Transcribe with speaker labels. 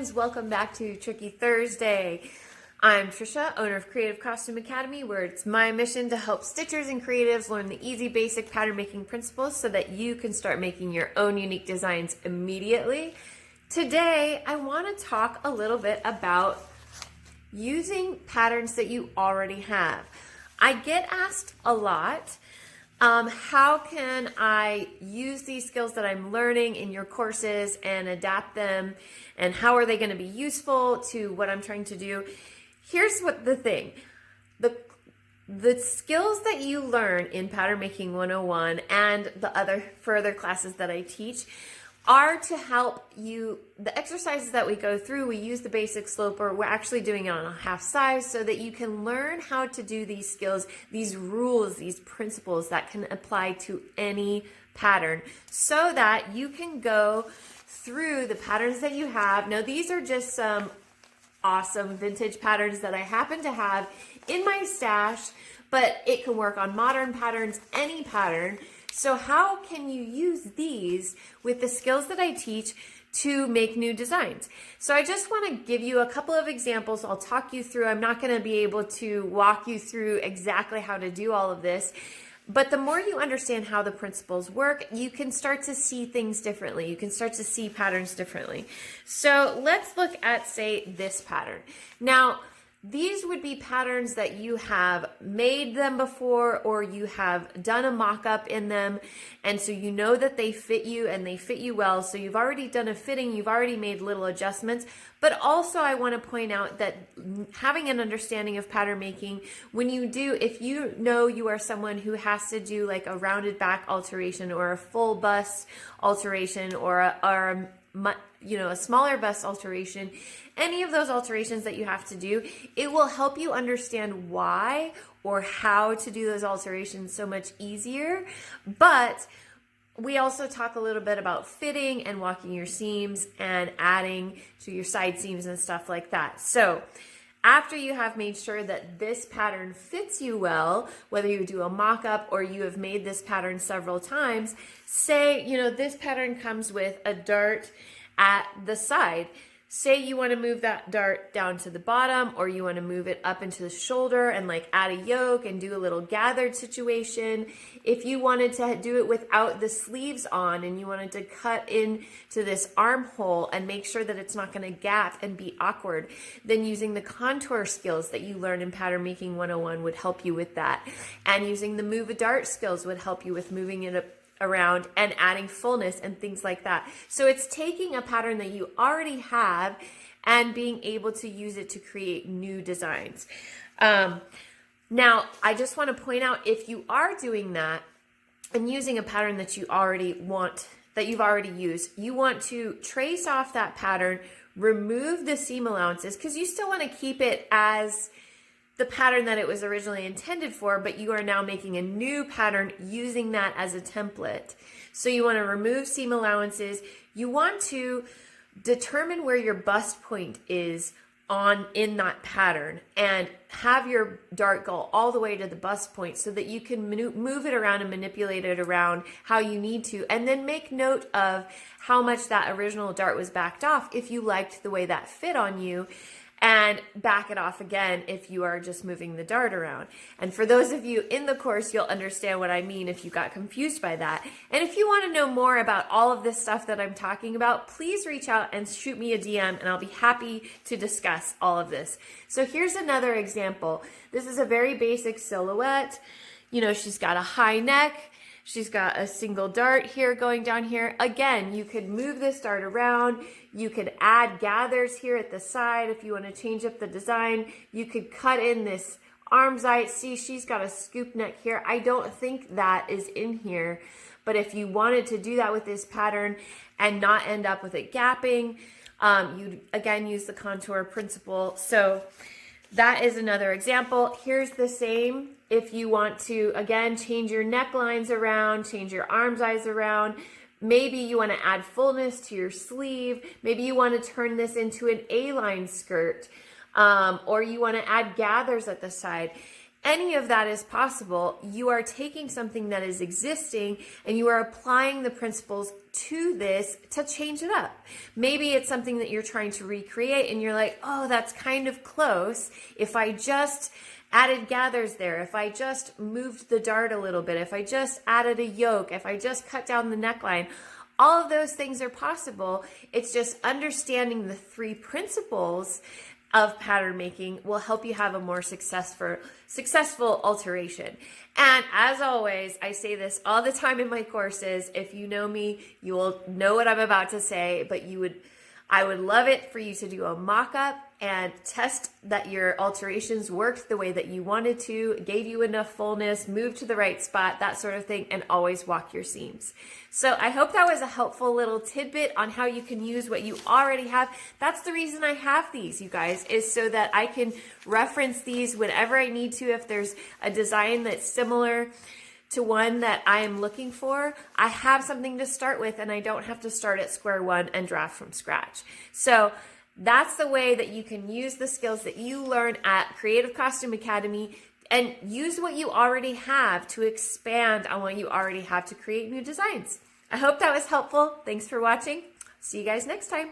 Speaker 1: friends, welcome back to Tricky Thursday. I'm Trisha, owner of Creative Costume Academy, where it's my mission to help stitchers and creatives learn the easy basic pattern making principles so that you can start making your own unique designs immediately. Today, I want to talk a little bit about using patterns that you already have. I get asked a lot, how can I use these skills that I'm learning in your courses and adapt them, and how are they going to be useful to what I'm trying to do? Here's what the thing. The skills that you learn in Pattern Making 101 and the other further classes that I teach are to help you. The exercises that we go through, we use the basic sloper. We're actually doing it on a half size so that you can learn how to do these skills, these rules, these principles that can apply to any pattern so that you can go through the patterns that you have. Now, these are just some awesome vintage patterns that I happen to have in my stash, but it can work on modern patterns, any pattern. So how can you use these with the skills that I teach to make new designs? So I just want to give you a couple of examples. I'll talk you through. I'm not going to be able to walk you through exactly how to do all of this, but the more you understand how the principles work, you can start to see things differently. You can start to see patterns differently. So let's look at, say, this pattern. Now, these would be patterns that you have made them before, or you have done a mock-up in them, and so you know that they fit you and they fit you well. So you've already done a fitting, you've already made little adjustments. But also I want to point out that having an understanding of pattern making, when you do, if you know you are someone who has to do like a rounded back alteration or a full bust alteration or a smaller bust alteration, any of those alterations that you have to do, it will help you understand why or how to do those alterations so much easier. But we also talk a little bit about fitting and walking your seams and adding to your side seams and stuff like that. So after you have made sure that this pattern fits you well, whether you do a mock-up or you have made this pattern several times, say, this pattern comes with a dart at the side. Say you want to move that dart down to the bottom, or you want to move it up into the shoulder and like add a yoke and do a little gathered situation. If you wanted to do it without the sleeves on and you wanted to cut into this armhole and make sure that it's not going to gap and be awkward, then using the contour skills that you learn in Pattern Making 101 would help you with that. And using the move a dart skills would help you with moving it around and adding fullness and things like that. So it's taking a pattern that you already have and being able to use it to create new designs. Now, I just want to point out, if you are doing that and using a pattern that you already want, that you've already used, you want to trace off that pattern, remove the seam allowances, because you still want to keep it as the pattern that it was originally intended for, but you are now making a new pattern using that as a template. So you want to remove seam allowances. You want to determine where your bust point is in that pattern and have your dart go all the way to the bust point so that you can move it around and manipulate it around how you need to, and then make note of how much that original dart was backed off if you liked the way that fit on you, and back it off again if you are just moving the dart around. And for those of you in the course, you'll understand what I mean if you got confused by that. And if you want to know more about all of this stuff that I'm talking about, please reach out and shoot me a DM, and I'll be happy to discuss all of this. So here's another example. This is a very basic silhouette. She's got a high neck. She's got a single dart here going down here. Again, you could move this dart around. You could add gathers here at the side if you want to change up the design. You could cut in this armsite. See, she's got a scoop neck here. I don't think that is in here, but if you wanted to do that with this pattern and not end up with it gapping, you'd again use the contour principle. So that is another example. Here's the same. If you want to, again, change your necklines around, change your armsides around, maybe you want to add fullness to your sleeve, maybe you want to turn this into an A-line skirt, or you want to add gathers at the side. any of that is possible. You are taking something that is existing and you are applying the principles to this to change it up. Maybe it's something that you're trying to recreate and you're like, oh, that's kind of close. If I just added gathers there, if I just moved the dart a little bit, if I just added a yoke, if I just cut down the neckline, all of those things are possible. It's just understanding the 3 principles of pattern making will help you have a more successful alteration. And as always, I say this all the time in my courses. If you know me, you will know what I'm about to say, but I would love it for you to do a mock-up and test that your alterations worked the way that you wanted to, gave you enough fullness, moved to the right spot, that sort of thing, and always walk your seams. So I hope that was a helpful little tidbit on how you can use what you already have. That's the reason I have these, you guys, is so that I can reference these whenever I need to. If there's a design that's similar to one that I am looking for, I have something to start with and I don't have to start at square one and draft from scratch. So that's the way that you can use the skills that you learn at Creative Costume Academy and use what you already have to expand on what you already have to create new designs. I hope that was helpful. Thanks for watching. See you guys next time.